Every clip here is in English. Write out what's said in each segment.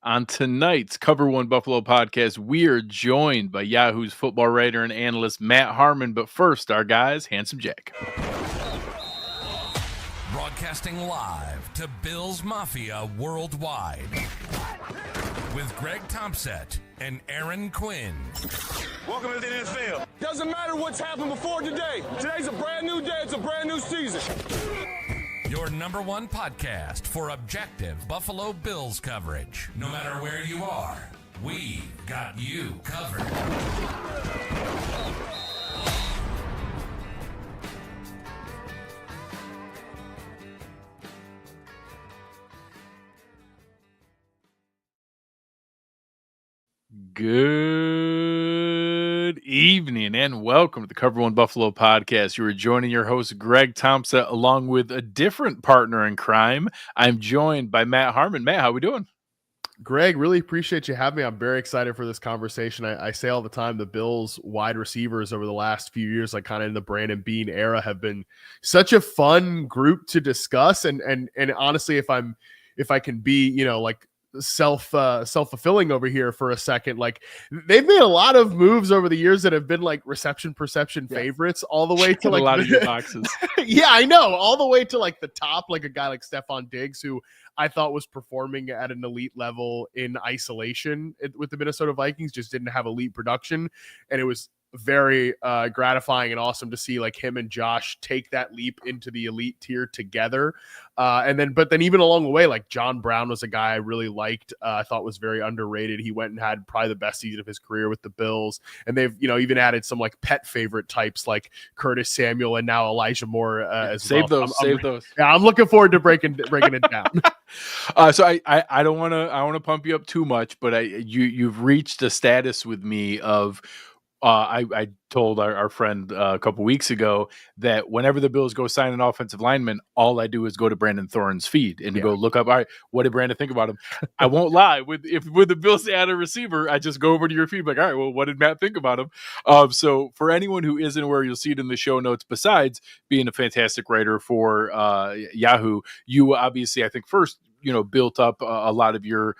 On tonight's Cover One Buffalo podcast, we are joined by Yahoo's football writer and analyst Matt Harmon. But first, our guys, Handsome Jack. Broadcasting live to Bills Mafia worldwide with Greg Tompsett and Aaron Quinn. Welcome to the NFL. Doesn't matter what's happened before today. Today's a brand new day. It's a brand new season. Your number one podcast for objective Buffalo Bills coverage. No matter where you are, we got you covered. Good evening and welcome to the Cover One Buffalo podcast. You are joining your host, Greg Tompsett, along with a different partner in crime. I'm joined by Matt Harmon. Matt, how we doing? Greg, really appreciate you having me. I'm very excited for this conversation. I say all the time, the Bills wide receivers over the last few years, like kind of in the Brandon Beane era, have been such a fun group to discuss. And honestly, if I can be, like self-fulfilling over here for a second, like they've made a lot of moves over the years that have been like reception perception favorites, all the way to like a lot of your boxes. Yeah, I know, all the way to like the top, like a guy like Stefon Diggs, who I thought was performing at an elite level in isolation with the Minnesota Vikings, just didn't have elite production, and it was very gratifying and awesome to see like him and Josh take that leap into the elite tier together. But then even along the way, like John Brown was a guy I really liked. I thought was very underrated. He went and had probably the best season of his career with the Bills. And they've, even added some like pet favorite types like Curtis Samuel and now Elijah Moore as well. Save those. Yeah, I'm looking forward to breaking it down. So I don't want to pump you up too much, but you've reached a status with me of I told our friend a couple weeks ago that whenever the Bills go sign an offensive lineman, all I do is go to Brandon Thorne's feed and go look up, all right, what did Brandon think about him? I won't lie. With the Bills add a receiver, I just go over to your feed like, all right, well, what did Matt think about him? So for anyone who isn't aware, you'll see it in the show notes. Besides being a fantastic writer for Yahoo, you obviously, I think, first, built up a lot of your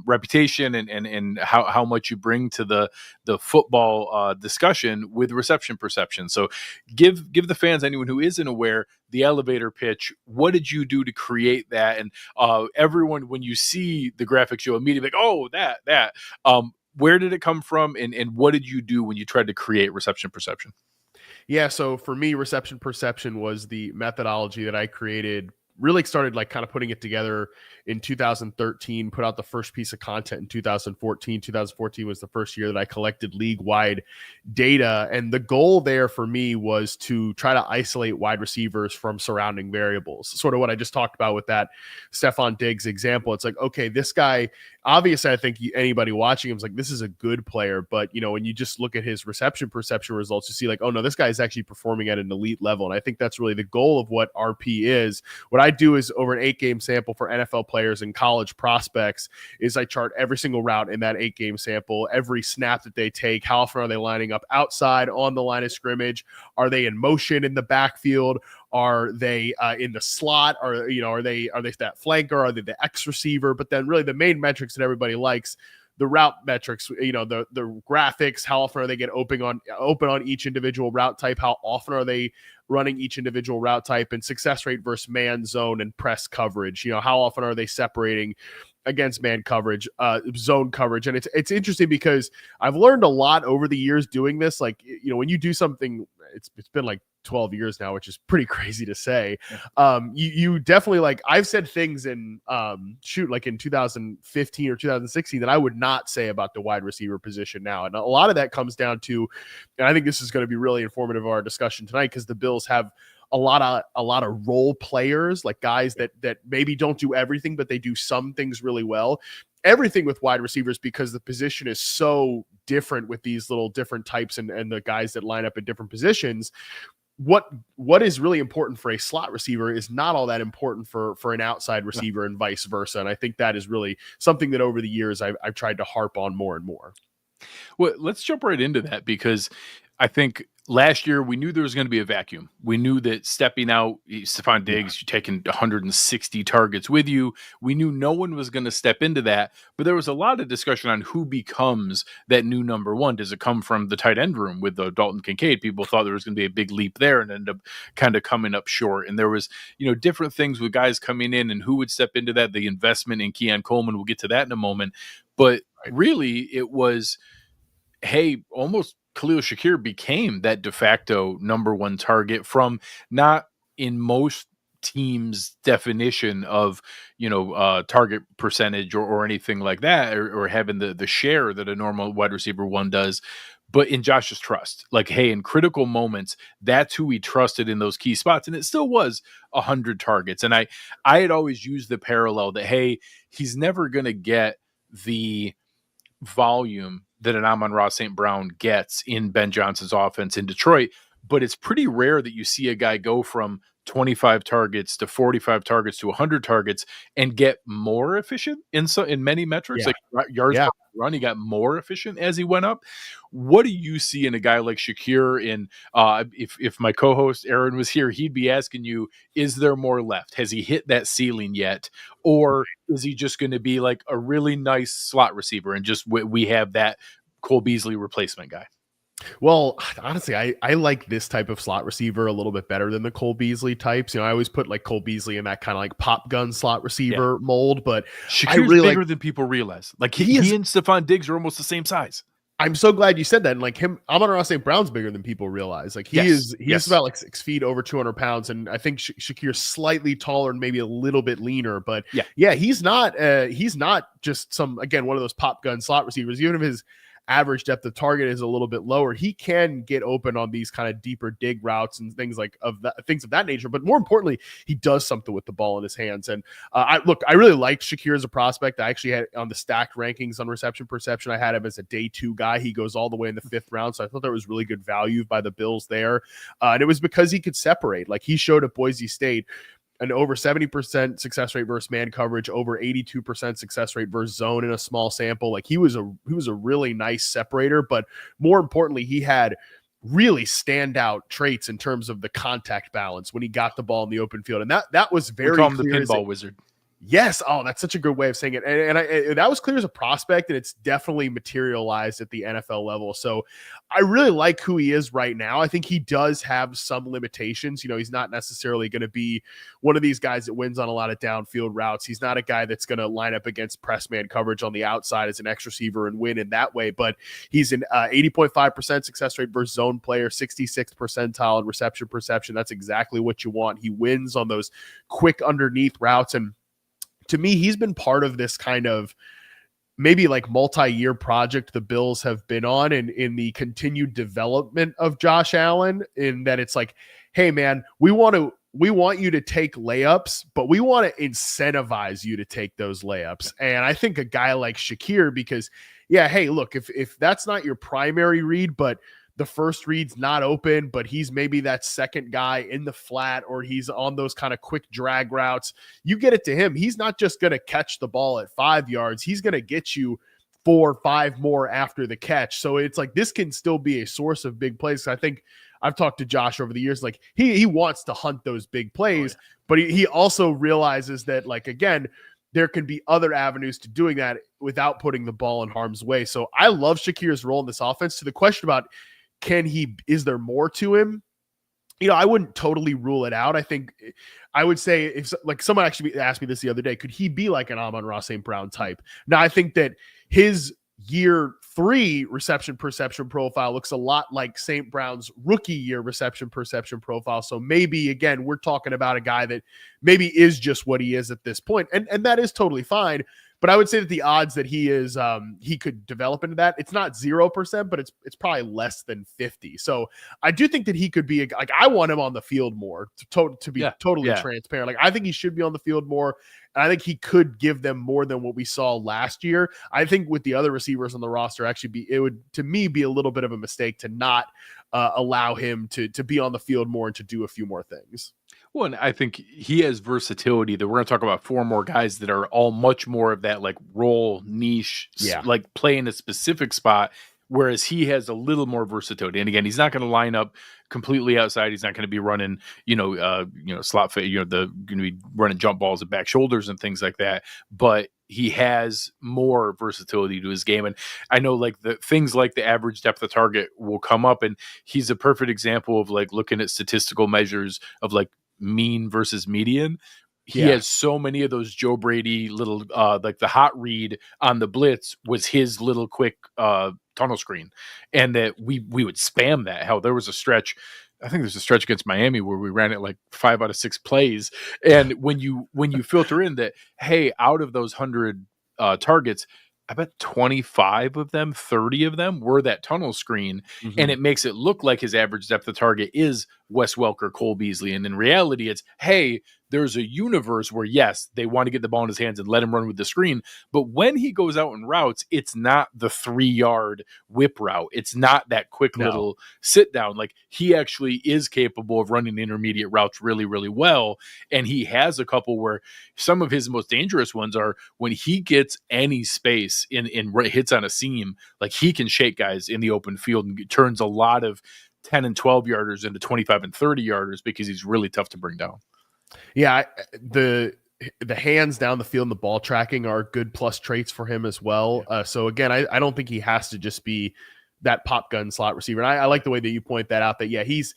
reputation and how much you bring to the football discussion with reception perception. So give the fans, anyone who isn't aware, the elevator pitch. What did you do to create that? And everyone, when you see the graphics, you'll immediately be like, oh, that. Where did it come from? And what did you do when you tried to create reception perception? Yeah, so for me, reception perception was the methodology that I created. Really started like kind of putting it together in 2013, put out the first piece of content in 2014. 2014 was the first year that I collected league-wide data. And the goal there for me was to try to isolate wide receivers from surrounding variables. Sort of what I just talked about with that Stefon Diggs example. It's like, okay, this guy, obviously I think anybody watching him is like, this is a good player. But, when you just look at his reception perception results, you see like, oh no, this guy is actually performing at an elite level. And I think that's really the goal of what RP is. What I do is over an 8-game sample for NFL players and college prospects is I chart every single route in that 8-game sample, every snap that they take, how often are they lining up outside on the line of scrimmage? Are they in motion in the backfield? Are they in the slot? Are they that flanker? Are they the X receiver? But then really the main metrics that everybody likes, the route metrics, the graphics, how often are they get open on each individual route type? How often are they running each individual route type, and success rate versus man, zone, and press coverage? How often are they separating against man coverage, zone coverage? And it's interesting because I've learned a lot over the years doing this. Like, when you do something, it's been like 12 years now, which is pretty crazy to say. You definitely, like, I've said things in like in 2015 or 2016 that I would not say about the wide receiver position now. And a lot of that comes down to, and I think this is going to be really informative of our discussion tonight, because the Bills have a lot of role players, like guys that maybe don't do everything, but they do some things really well. Everything with wide receivers, because the position is so different with these little different types and the guys that line up in different positions. What is really important for a slot receiver is not all that important for an outside receiver, and vice versa. And I think that is really something that over the years I've tried to harp on more and more. Well, let's jump right into that, because I think last year, we knew there was going to be a vacuum. We knew that stepping out, Stephon Diggs, you're taking 160 targets with you. We knew no one was going to step into that, but there was a lot of discussion on who becomes that new number one. Does it come from the tight end room with Dalton Kincaid? People thought there was going to be a big leap there and ended up kind of coming up short. And there was, different things with guys coming in and who would step into that. The investment in Keon Coleman, we'll get to that in a moment. But really, it was, hey, almost Khalil Shakir became that de facto number one target from not in most teams' definition of, target percentage or anything like that, or having the share that a normal wide receiver one does, but in Josh's trust. Like, hey, in critical moments, that's who he trusted in those key spots. And it still was 100 targets. And I had always used the parallel that, hey, he's never going to get the volume that an Amon-Ra St. Brown gets in Ben Johnson's offense in Detroit, but it's pretty rare that you see a guy go from 25 targets to 45 targets to 100 targets and get more efficient in many metrics. Like yards per run, he got more efficient as he went up. What do you see in a guy like Shakir? In if my co-host Aaron was here, he'd be asking you, is there more left? Has he hit that ceiling yet? Or is he just going to be like a really nice slot receiver and just we have that Cole Beasley replacement guy? Well, honestly, I like this type of slot receiver a little bit better than the Cole Beasley types. I always put like Cole Beasley in that kind of like pop gun slot receiver mold, but Shakir's really bigger than people realize. Like he and Stephon Diggs are almost the same size. I'm so glad you said that. And like Amon-Ra St. Brown's bigger than people realize. Like he's about like 6 feet, over 200 pounds. And I think Shakir's slightly taller and maybe a little bit leaner, but he's not just one of those pop gun slot receivers. Even if his average depth of target is a little bit lower, he can get open on these kind of deeper dig routes and things of that nature. But more importantly, he does something with the ball in his hands. And I really liked Shakir as a prospect. I actually had on the stacked rankings on reception perception, I had him as a day 2 guy. He goes all the way in the 5th round. So I thought there was really good value by the Bills there. And it was because he could separate. Like he showed at Boise State an over 70% success rate versus man coverage, over 82% success rate versus zone in a small sample. Like he was a really nice separator, but more importantly, he had really standout traits in terms of the contact balance when he got the ball in the open field. And that was very we call him clear. The pinball wizard. Yes. Oh, that's such a good way of saying it. And that was clear as a prospect, and it's definitely materialized at the NFL level. So I really like who he is right now. I think he does have some limitations. He's not necessarily going to be one of these guys that wins on a lot of downfield routes. He's not a guy that's going to line up against press man coverage on the outside as an X receiver and win in that way. But he's an 80.5% success rate versus zone player, 66th percentile in reception perception. That's exactly what you want. He wins on those quick underneath routes. And to me, he's been part of this kind of maybe like multi-year project the Bills have been on in the continued development of Josh Allen, in that it's like, hey man, we want you to take layups, but we want to incentivize you to take those layups. And I think a guy like Shakir, because hey, look, if that's not your primary read, but the first read's not open, but he's maybe that second guy in the flat, or he's on those kind of quick drag routes, you get it to him. He's not just going to catch the ball at 5 yards. He's going to get you 4 or 5 more after the catch. So it's like, this can still be a source of big plays. I think I've talked to Josh over the years, like he wants to hunt those big plays, but he also realizes that, like, again, there can be other avenues to doing that without putting the ball in harm's way. So I love Shakir's role in this offense. To the question about, is there more to him? I wouldn't totally rule it out. I think I would say, if like someone actually asked me this the other day, could he be like an Amon-Ra St. Brown type? Now, I think that his year 3 reception perception profile looks a lot like St. Brown's rookie year reception perception profile. So maybe, again, we're talking about a guy that maybe is just what he is at this point. And that is totally fine. But I would say that the odds that he could develop into that, it's not 0%, but it's probably less than 50. So I do think that he could be like, I want him on the field more to be totally transparent. Like, I think he should be on the field more. And I think he could give them more than what we saw last year. I think with the other receivers on the roster, it would, to me, be a little bit of a mistake to not allow him to be on the field more and to do a few more things. Well, and I think he has versatility that we're going to talk about 4 more guys that are all much more of that like role niche, like play in a specific spot. whereas he has a little more versatility. And again, he's not going to line up completely outside. He's not going to be running, slot fit, going to be running jump balls and back shoulders and things like that. But he has more versatility to his game. And I know like the things like the average depth of target will come up, and he's a perfect example of like looking at statistical measures of like mean versus median. He has so many of those Joe Brady little, like the hot read on the blitz was his little quick tunnel screen, and that we would spam that. Hell, there was a stretch. I think there's a stretch against Miami where we ran it like 5 out of 6 plays. And when you filter in that, hey, out of those 100 targets, I bet 25 of them, 30 of them were that tunnel screen. Mm-hmm. And it makes it look like his average depth of target is Wes Welker, Cole Beasley. And in reality, it's, hey, there's a universe where, yes, they want to get the ball in his hands and let him run with the screen. But when he goes out and routes, it's not the 3-yard whip route. It's not that quick little sit down. Like, he actually is capable of running intermediate routes really, really well. And he has a couple where some of his most dangerous ones are when he gets any space in hits on a seam, like he can shake guys in the open field and turns a lot of 10 and 12 yarders into 25 and 30 yarders because he's really tough to bring down. Yeah, the hands down the field and the ball tracking are good plus traits for him as well. So again, I don't think he has to just be that pop gun slot receiver. And I like the way that you point that out, that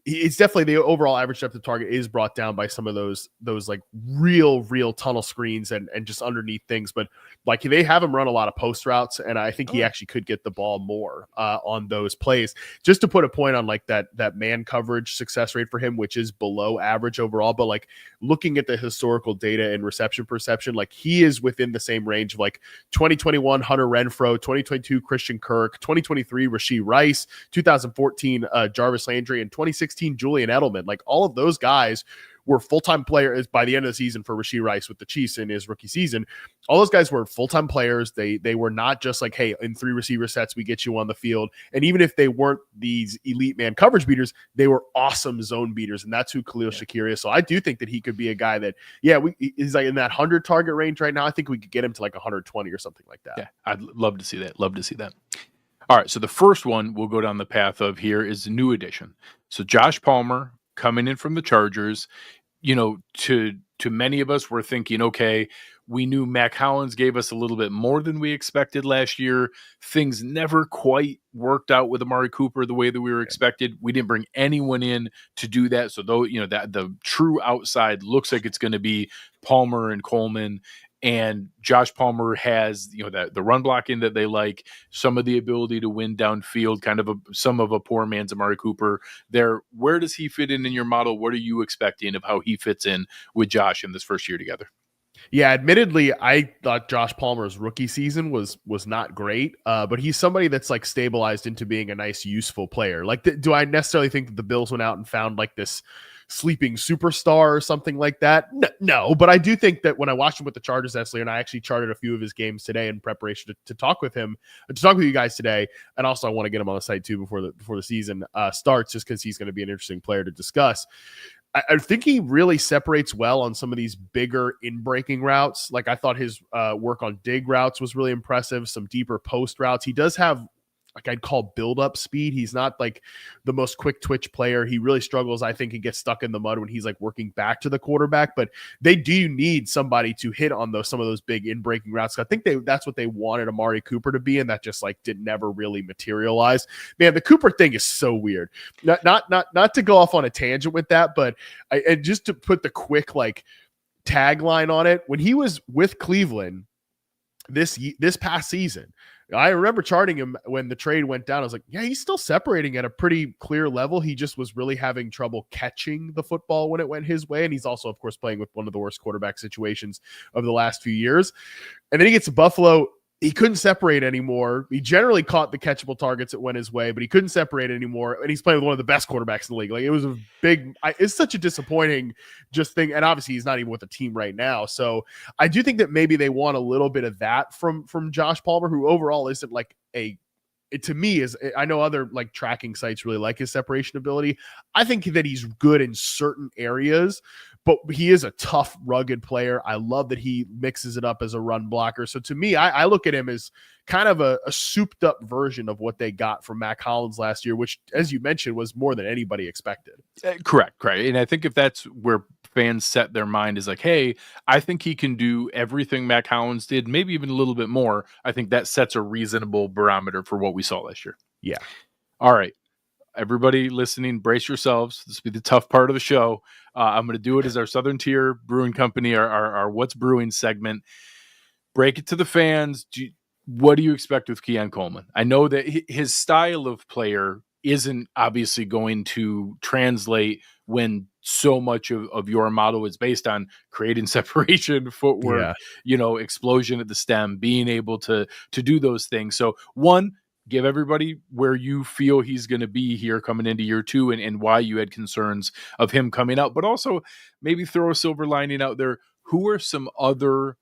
it's definitely the overall average depth of target is brought down by some of those like real tunnel screens and just underneath things. But like, they have him run a lot of post routes, and I think he actually could get the ball more on those plays. Just to put a point on like that man coverage success rate for him, which is below average overall, but like looking at the historical data and reception perception, like he is within the same range of like 2021 Hunter Renfrow, 2022 Christian Kirk, 2023 Rashee Rice, 2014 Jarvis Landry, and 2016 Julian Edelman. Like, all of those guys were full-time players by the end of the season for Rashee Rice with the Chiefs in his rookie season. All those guys were full-time players. They were not just like, hey, in 3 receiver sets, we get you on the field. And even if they weren't these elite man coverage beaters, they were awesome zone beaters. And that's who Khalil Shakir is. So I do think that he could be a guy that, he's like in that 100 target range right now. I think we could get him to like 120 or something like that. Yeah, I'd love to see that. All right, so the first one we'll go down the path of here is the new addition. So Josh Palmer coming in from the Chargers. To many of us, we're thinking, okay, we knew Mac Hollins gave us a little bit more than we expected last year. Things never quite worked out with Amari Cooper the way that we were expected. We didn't bring anyone in to do that. So though, that the true outside looks like it's going to be Palmer and Coleman. And Josh Palmer has, the run blocking that they like, some of the ability to win downfield, kind of some of a poor man's Amari Cooper there. Where does he fit in your model? What are you expecting of how he fits in with Josh in this first year together? Yeah, admittedly, I thought Josh Palmer's rookie season was not great, but he's somebody that's like stabilized into being a nice, useful player. Like, do I necessarily think that the Bills went out and found like this sleeping superstar or something like that? No, but I do think that when I watched him with the Chargers last year, and I actually charted a few of his games today in preparation to talk with him, to talk with you guys today, and also I want to get him on the site too before the season starts, just because he's going to be an interesting player to discuss. I think he really separates well on some of these bigger in-breaking routes. Like, I thought his work on dig routes was really impressive, some deeper post routes. He does have, like, I'd call build-up speed. He's not like the most quick twitch player. He really struggles, I think, and gets stuck in the mud when he's like working back to the quarterback. But they do need somebody to hit on some of those big in-breaking routes. I think that's what they wanted Amari Cooper to be, and that just like never really materialized. Man, the Cooper thing is so weird. Not to go off on a tangent with that, but and just to put the quick like tagline on it, when he was with Cleveland this past season, I remember charting him when the trade went down. I was like, yeah, he's still separating at a pretty clear level. He just was really having trouble catching the football when it went his way. And he's also, of course, playing with one of the worst quarterback situations of the last few years. And then he gets to Buffalo. He couldn't separate anymore. He generally caught the catchable targets that went his way, but he couldn't separate anymore. And he's playing with one of the best quarterbacks in the league. Like, it was it's such a disappointing just thing. And obviously he's not even with the team right now. So I do think that maybe they want a little bit of that from Josh Palmer, who overall isn't like to me is, I know other like tracking sites really like his separation ability. I think that he's good in certain areas, but he is a tough, rugged player. I love that he mixes it up as a run blocker. So to me, I look at him as kind of a souped up version of what they got from Matt Collins last year, which, as you mentioned, was more than anybody expected. Correct. And I think if that's where fans set their mind is like, hey, I think he can do everything Matt Collins did, maybe even a little bit more. I think that sets a reasonable barometer for what we saw last year. Yeah. All right. Everybody listening, brace yourselves. This will be the tough part of the show. I'm going to do it as our Southern Tier Brewing Company, our What's Brewing segment. Break it to the fans. What do you expect with Keon Coleman? I know that his style of player isn't obviously going to translate when so much of your model is based on creating separation, footwork, explosion at the stem, being able to do those things. So one, give everybody where you feel he's going to be here coming into year two and why you had concerns of him coming out, but also maybe throw a silver lining out there. Who are some other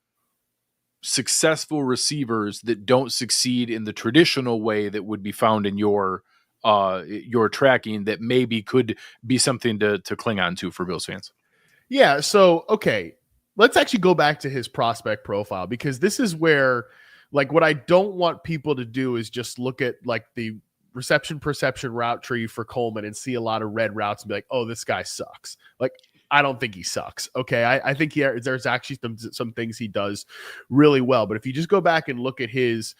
successful receivers that don't succeed in the traditional way that would be found in your tracking that maybe could be something to cling on to for Bills fans? Yeah. So, okay, let's actually go back to his prospect profile, because this is where, like, what I don't want people to do is just look at like the reception perception route tree for Coleman and see a lot of red routes and be like, oh, this guy sucks. Like, I don't think he sucks. Okay. I think there's actually some things he does really well. But if you just go back and look at his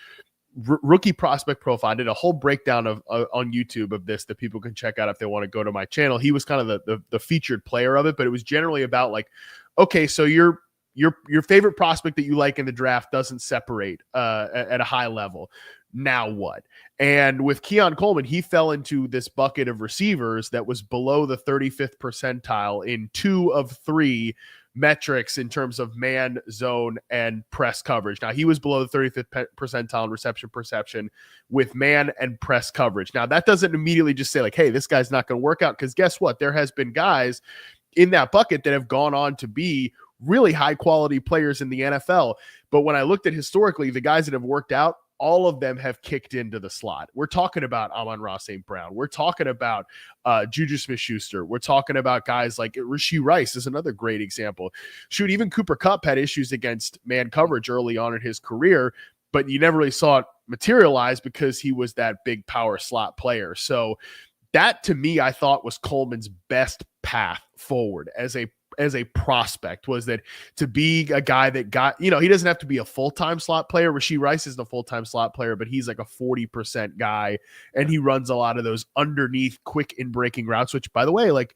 rookie prospect profile, I did a whole breakdown of on YouTube of this that people can check out if they want to go to my channel. He was kind of the featured player of it, but it was generally about like, okay, so your favorite prospect that you like in the draft doesn't separate at a high level. Now what? And with Keon Coleman, he fell into this bucket of receivers that was below the 35th percentile in 2 of 3 metrics in terms of man, zone, and press coverage. Now, he was below the 35th percentile in reception perception with man and press coverage. Now, that doesn't immediately just say like, hey, this guy's not going to work out, because guess what? There has been guys in that bucket that have gone on to be really high quality players in the NFL. But when I looked at historically, the guys that have worked out, all of them have kicked into the slot. We're talking about Amon-Ra St. Brown. We're talking about Juju Smith-Schuster. We're talking about guys like Rashee Rice is another great example. Shoot, even Cooper Kupp had issues against man coverage early on in his career, but you never really saw it materialize because he was that big power slot player. So that, to me, I thought was Coleman's best path forward as a prospect, was that to be a guy that got, he doesn't have to be a full-time slot player. Rashee Rice isn't a full-time slot player, but he's like a 40% guy, and he runs a lot of those underneath quick in breaking routes, which, by the way, like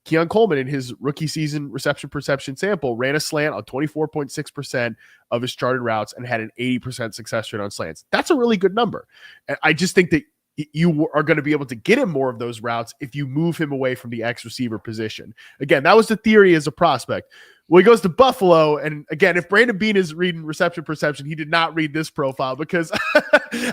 Keon Coleman in his rookie season reception perception sample ran a slant on 24.6% of his charted routes and had an 80% success rate on slants. That's a really good number. And I just think that you are going to be able to get him more of those routes if you move him away from the X receiver position. Again, that was the theory as a prospect. Well, he goes to Buffalo, and again, if Brandon Beane is reading reception perception, he did not read this profile, because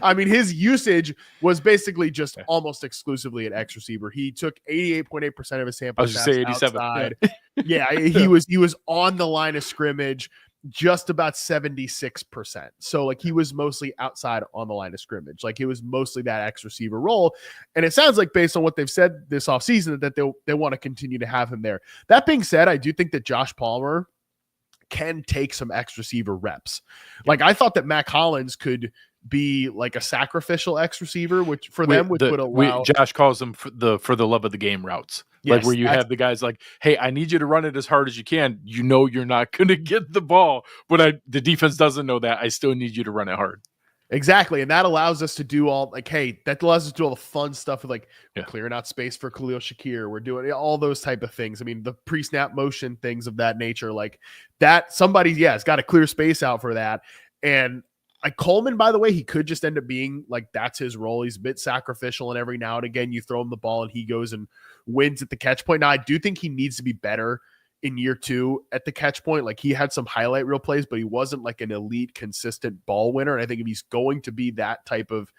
I mean, his usage was basically just almost exclusively at X receiver. He took 88.8% of his sample. I was just saying 87. Outside. Yeah, he was on the line of scrimmage just about 76%. So like he was mostly outside on the line of scrimmage. Like it was mostly that X receiver role. And it sounds like, based on what they've said this offseason, that they want to continue to have him there. That being said, I do think that Josh Palmer can take some X receiver reps. Like I thought that Matt Collins could be like a sacrificial X receiver, which for them would allow. Josh calls them for the love of the game routes. Yes, like where you have the guys like, hey, I need you to run it as hard as you can. You're not going to get the ball, but the defense doesn't know that. I still need you to run it hard. Exactly. And that allows us to do all the fun stuff with like clearing out space for Khalil Shakir. We're doing all those type of things. I mean, the pre-snap motion, things of that nature, like that somebody, has got to clear space out for that. And like Coleman, by the way, he could just end up being like, that's his role. He's a bit sacrificial, and every now and again you throw him the ball and he goes and wins at the catch point. Now, I do think he needs to be better in year 2 at the catch point. Like he had some highlight reel plays, but he wasn't like an elite, consistent ball winner. And I think if he's going to be that type of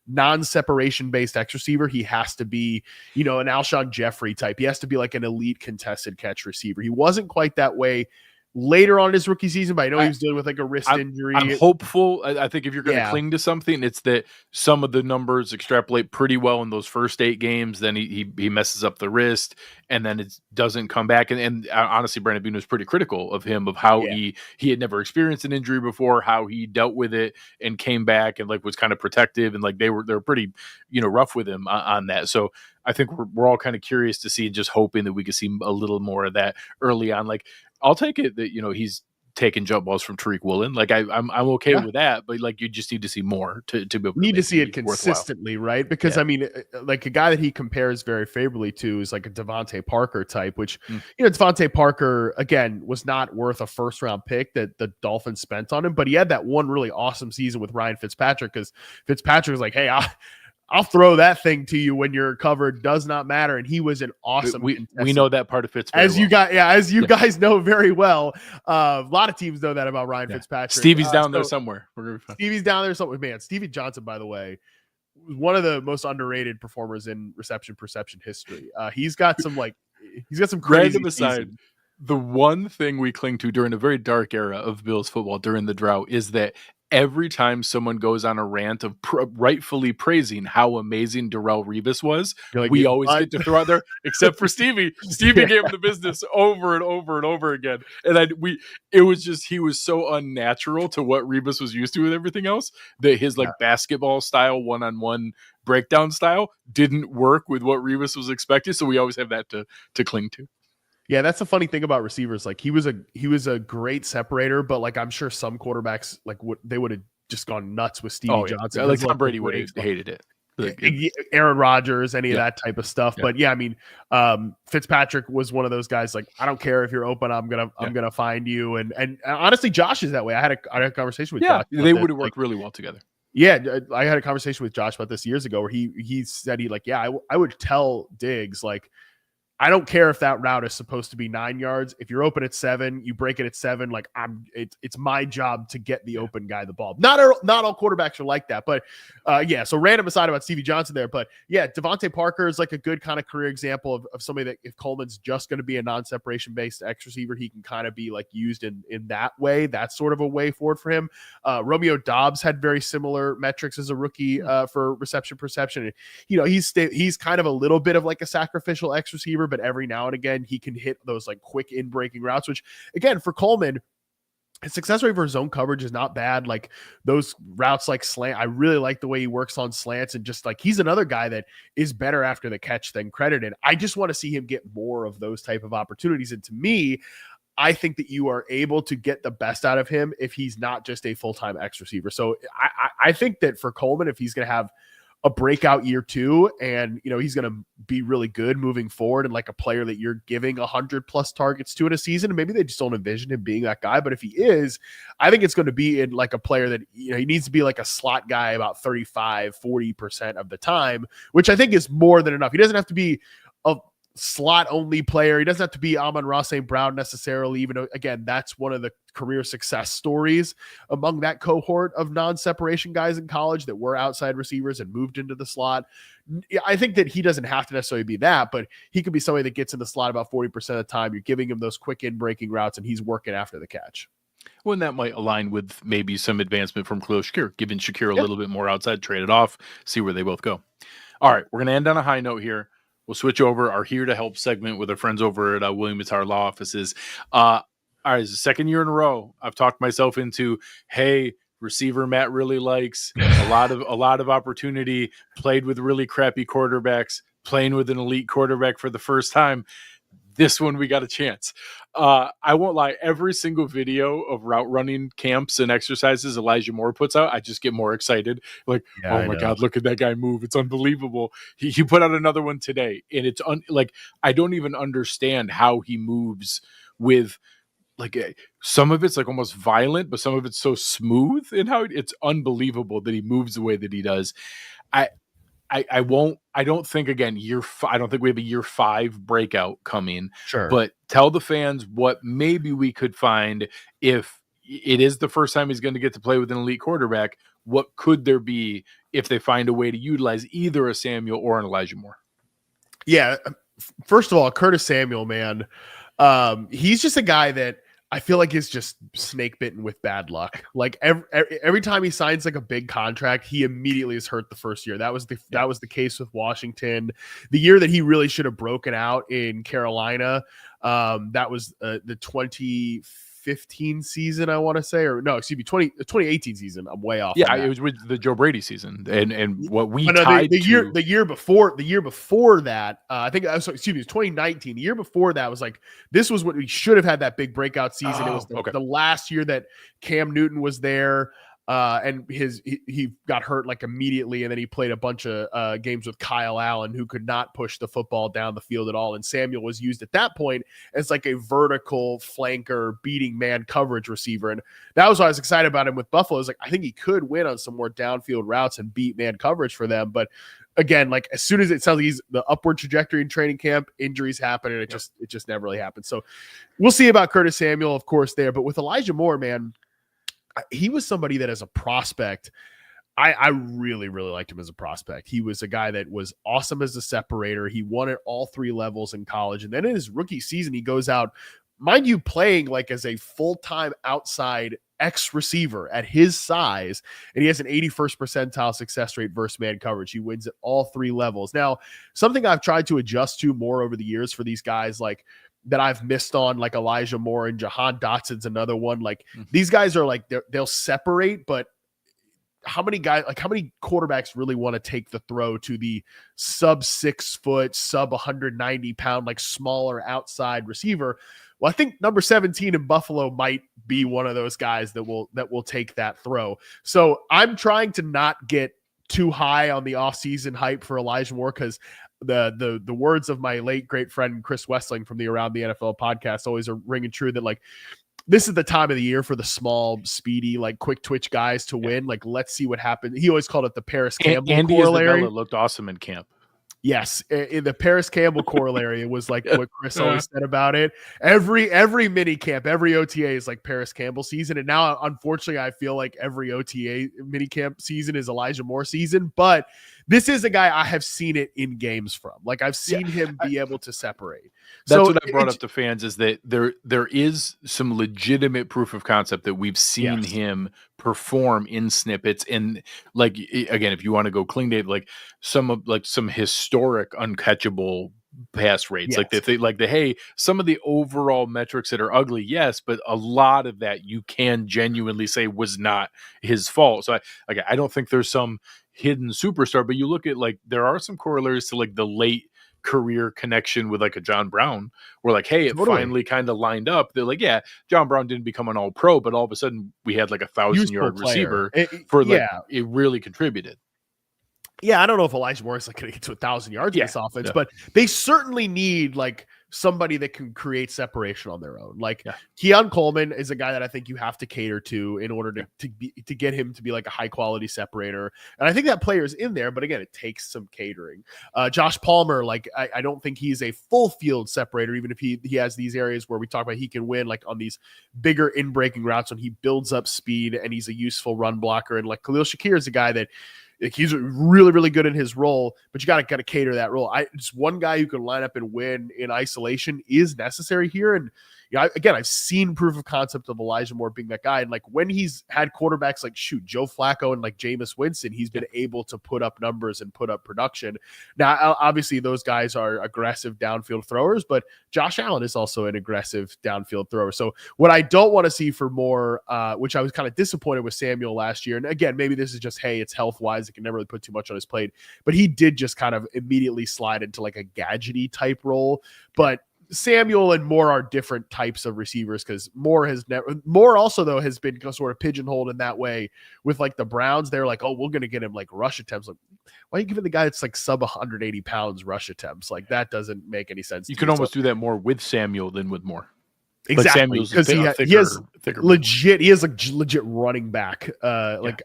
non-separation based X receiver, he has to be, an Alshon Jeffrey type. He has to be like an elite contested catch receiver. He wasn't quite that way later on in his rookie season, but I know he was dealing with like a wrist injury. I'm hopeful. I think if you're going to cling to something, it's that some of the numbers extrapolate pretty well in those first 8 games. Then he messes up the wrist, and then it doesn't come back. And honestly, Brandon Beane was pretty critical of him, of how he had never experienced an injury before, how he dealt with it and came back and like was kind of protective, and like they were pretty rough with him on that. So I think we're all kind of curious to see, just hoping that we could see a little more of that early on. Like, I'll take it that he's taking jump balls from Tariq Woolen. Like I'm okay with that, but like you just need to see more to be able to see it consistently, right? Because I mean, like a guy that he compares very favorably to is like a Devontae Parker type, which Devontae Parker again was not worth a first round pick that the Dolphins spent on him, but he had that one really awesome season with Ryan Fitzpatrick, because Fitzpatrick was like, hey, I'll throw that thing to you when you're covered. Does not matter. And he was an awesome. We know that part of Fitz. As you guys know very well. A lot of teams know that about Ryan Fitzpatrick. Stevie's down there somewhere. Stevie's down there somewhere. Man, Stevie Johnson, by the way, was one of the most underrated performers in reception perception history. He's got some crazy. Aside, the one thing we cling to during a very dark era of Bills football during the drought is that every time someone goes on a rant of rightfully praising how amazing Darrelle Revis was, we always get to throw out there, except for Stevie. Stevie gave him the business over and over and over again. And he was so unnatural to what Revis was used to with everything else, that his basketball style, one-on-one breakdown style didn't work with what Revis was expecting. So we always have that to cling to. Yeah, that's the funny thing about receivers. Like he was a great separator, but like I'm sure some quarterbacks they would have just gone nuts with Stevie Johnson. Like Tom Brady would have hated it. Like, Aaron Rodgers, any of that type of stuff. Yeah. But yeah, I mean, Fitzpatrick was one of those guys. Like, I don't care if you're open, I'm gonna find you. And honestly, Josh is that way. I had a conversation with Josh. They would have worked really well together. Yeah, I had a conversation with Josh about this years ago, where he said I would tell Diggs, like, I don't care if that route is supposed to be 9 yards. If you're open at 7, you break it at 7. Like it's my job to get the open guy the ball. Not all quarterbacks are like that, but So random aside about Stevie Johnson there, but yeah, Devontae Parker is like a good kind of career example of somebody that if Coleman's just going to be a non-separation based X receiver, he can kind of be like used in that way. That's sort of a way forward for him. Romeo Doubs had very similar metrics as a rookie for reception perception. He's kind of a little bit of like a sacrificial X receiver, but every now and again he can hit those like quick in breaking routes, which again for Coleman, his success rate for zone coverage is not bad. Like those routes like slant, I really like the way he works on slants, and just like he's another guy that is better after the catch than credited. I just want to see him get more of those type of opportunities. And to me, I think that you are able to get the best out of him if he's not just a full-time X receiver. So I think that for Coleman, if he's going to have a breakout year 2, and he's going to be really good moving forward, and like a player that you're giving 100+ targets to in a season, and maybe they just don't envision him being that guy. But if he is, I think it's going to be in like a player that he needs to be like a slot guy about 35-40% of the time, which I think is more than enough. He doesn't have to be a slot only player. He doesn't have to be Amon-Ra St. Brown necessarily, even though again that's one of the career success stories among that cohort of non-separation guys in college that were outside receivers and moved into the slot. I think that he doesn't have to necessarily be that, but he could be somebody that gets in the slot about 40% of the time. You're giving him those quick in breaking routes, and he's working after the catch. Well, and that might align with maybe some advancement from Khalil Shakir, giving Shakir a little bit more outside, trade it off, see where they both go. All right, we're going to end on a high note here. We'll switch over our Here to Help segment with our friends over at William & Tauer Law Offices. All right, it's the second year in a row I've talked myself into, hey, receiver Matt really likes, a lot of opportunity, played with really crappy quarterbacks, playing with an elite quarterback for the first time. This one, we got a chance. I won't lie. Every single video of route running camps and exercises Elijah Moore puts out, I just get more excited. Like, oh my God, look at that guy move. It's unbelievable. He put out another one today, and it's I don't even understand how he moves with some of it's like almost violent, but some of it's so smooth in how it's unbelievable that he moves the way that he does. I don't think again I don't think we have a year 5 breakout coming. Sure. But tell the fans what maybe we could find if it is the first time he's going to get to play with an elite quarterback. What could there be if they find a way to utilize either a Samuel or an Elijah Moore? Yeah. First of all, Curtis Samuel, man, he's just a guy that I feel like it's just snake bitten with bad luck. Like every time he signs like a big contract, he immediately is hurt the first year. That was the case with Washington. The year that he really should have broken out in Carolina, that was the 2015 season, I want to say, or no, excuse me, 2018 season. I'm way off. Yeah, it was with the Joe Brady season, and what we tied the to year before that, I think excuse me, 2019. The year before that was like, this was what we should have had, that big breakout season. It was the last year that Cam Newton was there. And he got hurt like immediately, and then he played a bunch of games with Kyle Allen, who could not push the football down the field at all. And Samuel was used at that point as like a vertical flanker beating man coverage receiver. And that was why I was excited about him with Buffalo. I was like, I think he could win on some more downfield routes and beat man coverage for them. But again, like as soon as it sounds like he's the upward trajectory in training camp, injuries happen, and it just never really happened. So we'll see about Curtis Samuel, of course, there. But with Elijah Moore, man, he was somebody that as a prospect, I really, really liked him as a prospect. He was a guy that was awesome as a separator. He won at all three levels in college. And then in his rookie season, he goes out, mind you, playing like as a full-time outside X receiver at his size. And he has an 81st percentile success rate versus man coverage. He wins at all three levels. Now, something I've tried to adjust to more over the years for these guys, like, that I've missed on, like Elijah Moore and Jahan Dotson's another one. Like these guys are like, they'll separate, but how many quarterbacks really want to take the throw to the sub 6 foot, sub 190 pound, like smaller outside receiver? Well, I think number 17 in Buffalo might be one of those guys that will take that throw. So I'm trying to not get too high on the offseason hype for Elijah Moore, because the words of my late great friend Chris Wessling from the Around the NFL podcast always are ringing true, that like this is the time of the year for the small, speedy, like quick twitch guys to win. Like, let's see what happens. He always called it the Paris Campbell corollary. Andy looked awesome in camp. Yes, in the Paris Campbell corollary, it was like what Chris always said about it. Every mini camp, every OTA is like Paris Campbell season, and now unfortunately, I feel like every OTA mini camp season is Elijah Moore season. But this is a guy I have seen it in games from. Like I've seen him be able to separate. That's what I brought up to fans, is that there is some legitimate proof of concept that we've seen him perform in snippets. And like, again, if you want to go clean data, like some historic uncatchable pass rates, hey, some of the overall metrics that are ugly, yes, but a lot of that you can genuinely say was not his fault. So I don't think there's some hidden superstar, but you look at like there are some corollaries to like the late career connection with like a John Brown, where like, hey, it finally kind of lined up. They're like, yeah, John Brown didn't become an all-pro, but all of a sudden we had like 1,000-yard receiver it really contributed. Yeah, I don't know if Elijah Moore is like going to get to 1,000 yards in this offense, but they certainly need like somebody that can create separation on their own. Like Keon Coleman is a guy that I think you have to cater to in order to get him to be like a high quality separator. And I think that player is in there, but again, it takes some catering. Josh Palmer, like I don't think he's a full field separator, even if he has these areas where we talk about he can win like on these bigger in breaking routes when he builds up speed and he's a useful run blocker. And like Khalil Shakir is a guy that he's really, really good in his role, but you got to cater that role. Just one guy who can line up and win in isolation is necessary here. And I've seen proof of concept of Elijah Moore being that guy. And like when he's had quarterbacks like Joe Flacco and like Jameis Winston, he's been able to put up numbers and put up production. Now, obviously those guys are aggressive downfield throwers, but Josh Allen is also an aggressive downfield thrower. So what I don't want to see for Moore, which I was kind of disappointed with Samuel last year. And again, maybe this is just, hey, it's health wise. It can never really put too much on his plate, but he did just kind of immediately slide into like a gadgety type role. But Samuel and Moore are different types of receivers, because Moore also though has been sort of pigeonholed in that way with like the Browns. They're like, oh, we're going to get him like rush attempts. Like, why are you giving the guy that's like sub 180 pounds rush attempts? Like that doesn't make any sense. You can almost do that more with Samuel than with Moore. Exactly, because he has legit running back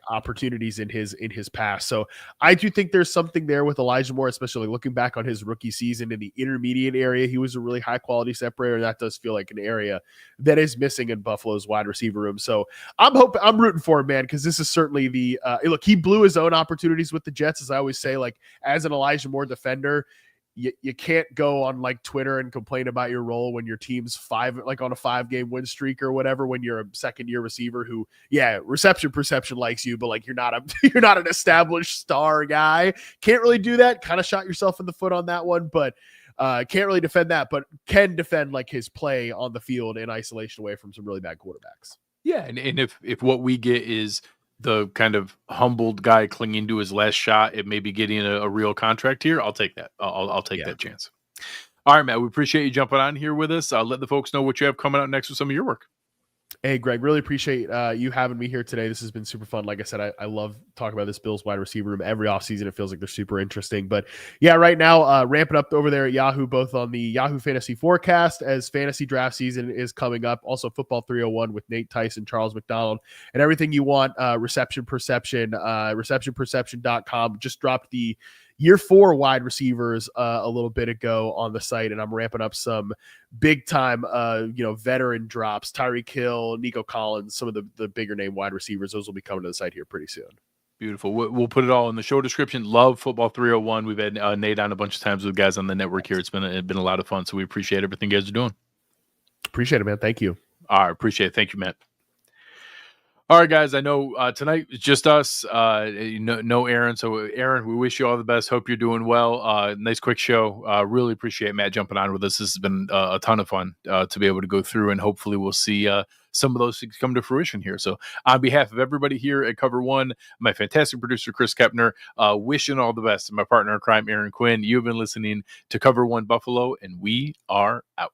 opportunities in his pass. So I do think there's something there with Elijah Moore, especially looking back on his rookie season in the intermediate area. He was a really high quality separator, and that does feel like an area that is missing in Buffalo's wide receiver room. So I'm rooting for him, man, because this is certainly the look. He blew his own opportunities with the Jets, as I always say. Like as an Elijah Moore defender, you can't go on like Twitter and complain about your role when your team's on a 5-game win streak or whatever, when you're a second-year receiver who, reception perception likes you, but like you're not an established star guy. Can't really do that. Kind of shot yourself in the foot on that one, but can't really defend that, but can defend like his play on the field in isolation away from some really bad quarterbacks. Yeah, and if what we get is the kind of humbled guy clinging to his last shot and maybe getting a real contract here, I'll take that. I'll take that chance. All right, Matt, we appreciate you jumping on here with us. Let the folks know what you have coming out next with some of your work. Hey, Greg, really appreciate you having me here today. This has been super fun. Like I said, I love talking about this Bills wide receiver room. Every offseason, it feels like they're super interesting. But yeah, right now, ramping up over there at Yahoo, both on the Yahoo Fantasy Forecast as fantasy draft season is coming up. Also, Football 301 with Nate Tyson, Charles McDonald, and everything you want. Reception Perception, receptionperception.com. Just dropped the Year 4 wide receivers a little bit ago on the site, and I'm ramping up some big time, veteran drops. Tyreek Hill, Nico Collins, some of the bigger name wide receivers. Those will be coming to the site here pretty soon. Beautiful. We'll put it all in the show description. Love Football 301. We've had Nate on a bunch of times with guys on the network here. It's been a lot of fun, so we appreciate everything you guys are doing. Appreciate it, man. Thank you. All right, appreciate it. Thank you, Matt. All right, guys, I know tonight it's just us, no Aaron. So, Aaron, we wish you all the best. Hope you're doing well. Nice, quick show. Really appreciate Matt jumping on with us. This has been a ton of fun to be able to go through, and hopefully we'll see some of those things come to fruition here. So, on behalf of everybody here at Cover One, my fantastic producer, Chris Kepner, wishing all the best, and my partner in crime, Aaron Quinn, you've been listening to Cover One Buffalo, and we are out.